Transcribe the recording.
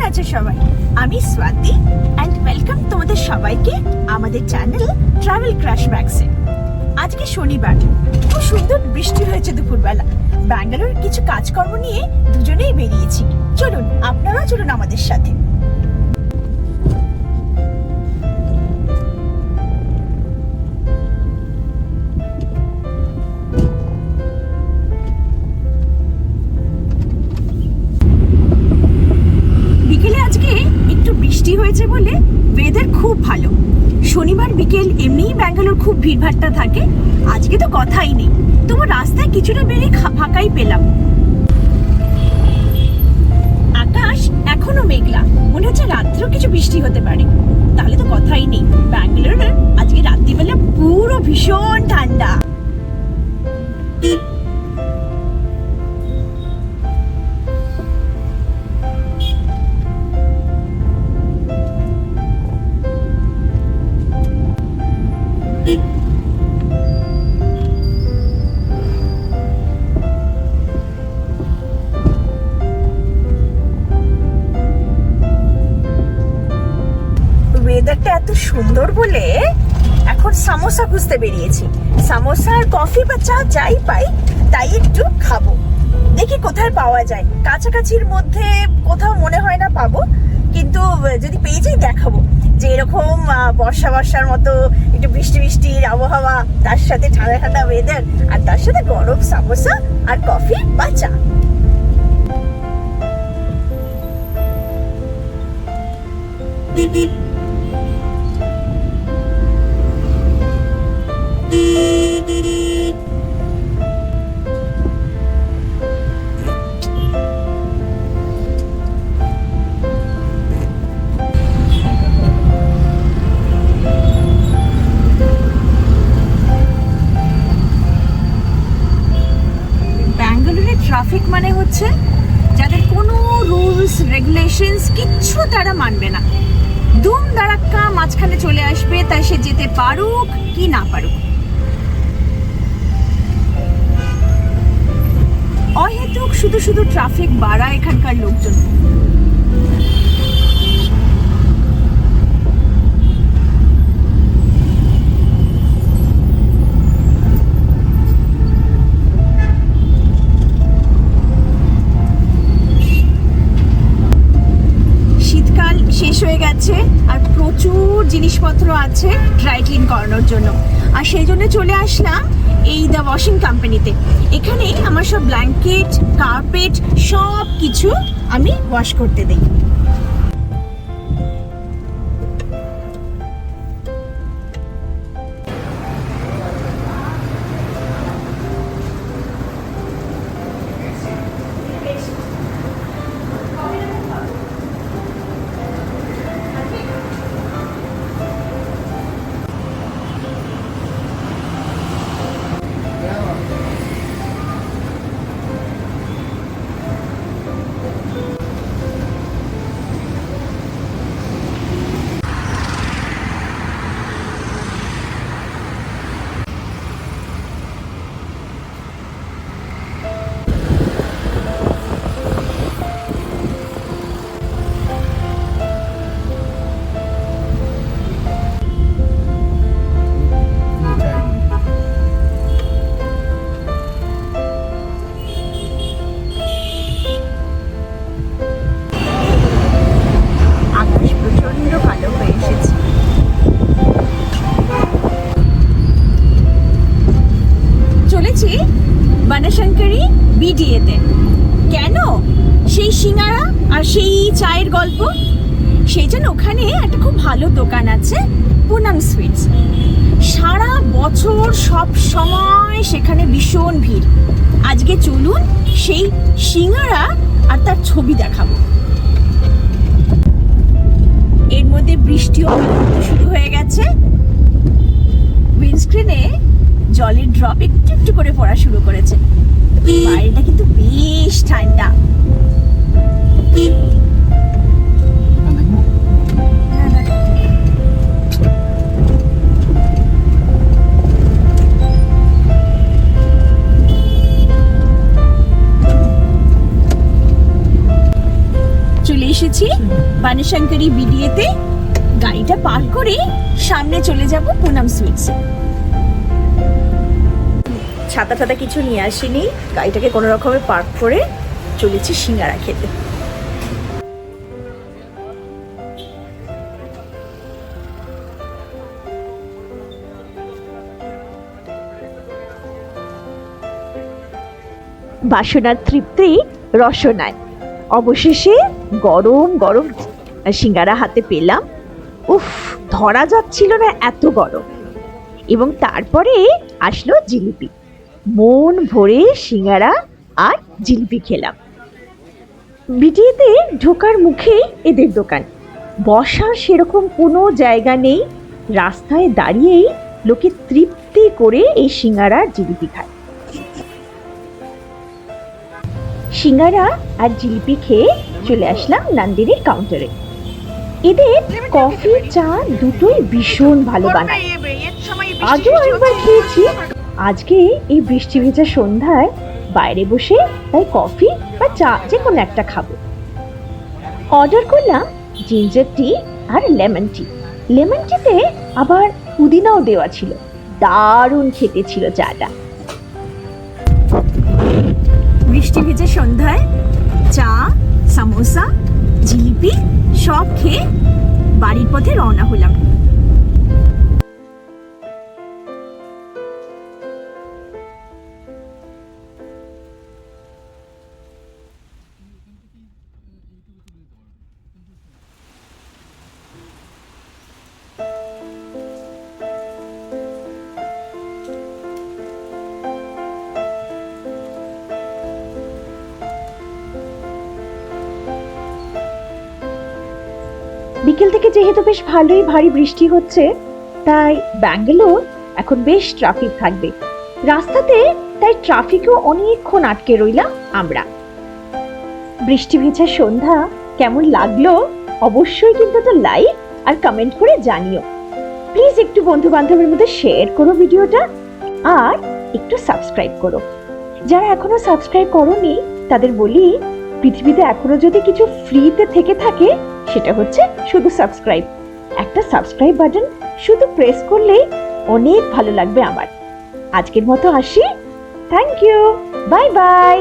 আছো সবাই? আমি স্বাতি অ্যান্ড ওয়েলকাম তোমাদের সবাইকে আমাদের চ্যানেল ট্রাভেল ক্রাশ ব্যাগসে। আজকে শনিবার, খুব সুন্দর বৃষ্টি হয়েছে দুপুরবেলা। ব্যাঙ্গালোর কিছু কাজকর্ম নিয়ে দুজনেই বেরিয়েছি। চলুন, আপনারাও চলুন আমাদের সাথে। বিকেলে আজকে একটু বৃষ্টি হয়েছে বলে ওয়েদার খুব ভালো। শনিবার বিকেল এমনিই ব্যাঙ্গালোর খুব ভিড়ভাট্টা থাকে, আজকে তো কথাই নেই। তবু রাস্তায় কিছুটা বেরিয়ে ফাঁকাই পেলাম। আকাশ এখনো মেঘলা, মনে হচ্ছে রাত্রেও কিছু বৃষ্টি হতে পারে। তাহলে তো কথাই নেই, ব্যাঙ্গালোরের আজকে রাত্রিবেলা পুরো ভীষণ ঠান্ডা। ওয়েদারটা এত সুন্দর বলে এখন সামোসা খুঁজতে বেরিয়েছি। সামোসা আর কফি বা চা যাই পাই তাই একটু খাবো। দেখি কোথায় পাওয়া যায়। কাছাকাছির মধ্যে কোথাও মনে হয় না পাবো, কিন্তু যদি পেয়ে যাই দেখাবো যে এরকম বর্ষার মতো একটু বৃষ্টি বৃষ্টির আবহাওয়া, তার সাথে ঠান্ডা ঠান্ডা ওয়েদার, আর তার সাথে গরম সামোসা আর কফি বা চা। ব্যাঙ্গালোরের ট্রাফিক মানে হচ্ছে যাদের কোনো রুলস রেগুলেশনস কিচ্ছু তারা মানবে না। দুম দাঁড়াক্কা মাঝখানে চলে আসবে, তাই সে যেতে পারুক কি না পারুক। অহেতুক শুধু শুধু ট্রাফিক বাড়ায় এখানকার লোকজন। শেষ হয়ে গেছে আর প্রচুর জিনিসপত্র আছে ড্রাই ক্লিন করানোর জন্য, আর সেই জন্য চলে আসলাম এই দ্য ওয়াশিং কোম্পানিতে। এখানে আমার সব ব্ল্যাঙ্কেট, কার্পেট সব কিছু আমি ওয়াশ করতে দিই। বানাশঙ্করী বিডিএতে। কেন? সেই সিঙ্গারা আর সেই চায়ের গল্প। সেই জন্য ওখানে একটা খুব ভালো দোকান আছে, পুনাম সুইটস। সারা বছর সব সময় সেখানে ভীষণ ভিড়। আজকে চলুন সেই সিঙ্গারা আর তার ছবি দেখাবো। এর মধ্যে বৃষ্টিও শুরু হয়ে গেছে। উইন্ডস্ক্রিনে জলের ড্রপ একটু একটু করে পড়া শুরু করেছে। বাইরেটা কিন্তু বেশ ঠান্ডা। এসেছি বানেশঙ্করী বিডিএতে। গাড়িটা পার্ক করে সামনে চলে যাব পুনাম সুইটসে। ছাতা টাতা কিছু নিয়ে আসিনি, গাড়িটাকে কোনো রকমে পার্ক করে চলেছি সিঙ্গারা খেতে। বাসনার তৃপ্তি রসনায়, অবশেষে গরম গরম সিঙ্গারা হাতে পেলাম। উফ, ধরা যাচ্ছিল না, এত গরম। এবং তারপরে আসলো জিলিপি। মন ভরে সিঙ্গারা আর জিলিপি খেলাম। বিটিএতে ঢোকার মুখেই এদের দোকান, বসার সেরকম কোনো জায়গা নেই। রাস্তায় দাঁড়িয়েই লোকে তৃপ্তি করে এই সিঙ্গারা জিলিপি খায়। সিঙ্গারা আর জিলিপি খেয়ে চলে আসলাম নন্দিনীর কাউন্টারে। এদের কফি চা দুটোই ভীষণ ভালো বানায়। আগেও একবার খেয়েছি। আজকে এই বৃষ্টি ভেজা সন্ধ্যায় বাইরে বসে তাই কফি বা চা যে কোনো একটা খাবো। অর্ডার করলাম জিঞ্জার টি আর লেমন টি। লেমন টিতে আবার পুদিনাও দেওয়া ছিল। দারুণ খেতে ছিল চাটা। বৃষ্টি ভেজা সন্ধ্যায় চা, সামোসা, জিলিপি সব খেয়ে বাড়ির পথে রওনা হলাম। বিকেল থেকে যেহেতু বেশ ভালোই ভারী বৃষ্টি হচ্ছে, তাই ব্যাঙ্গালোর এখন বেশ ট্রাফিক থাকবে রাস্তাতে। তাই ট্রাফিকেও অনেকক্ষণ আটকে রইলাম আমরা। বৃষ্টি ভেজা সন্ধ্যা কেমন লাগলো অবশ্যই কিন্তু একটা লাইক আর কমেন্ট করে জানিও। প্লিজ একটু বন্ধু বান্ধবের মধ্যে শেয়ার করো ভিডিওটা, আর একটু সাবস্ক্রাইব করো। যারা এখনো সাবস্ক্রাইব করোনি তাদের বলি, পৃথিবীতে এখনো যদি কিছু ফ্রিতে থেকে থাকে সেটা হচ্ছে শুধু সাবস্ক্রাইব। একটা সাবস্ক্রাইব বাটন শুধু প্রেস করলেই অনেক ভালো লাগবে আমার। আজকের মতো আসি। Thank you, bye by.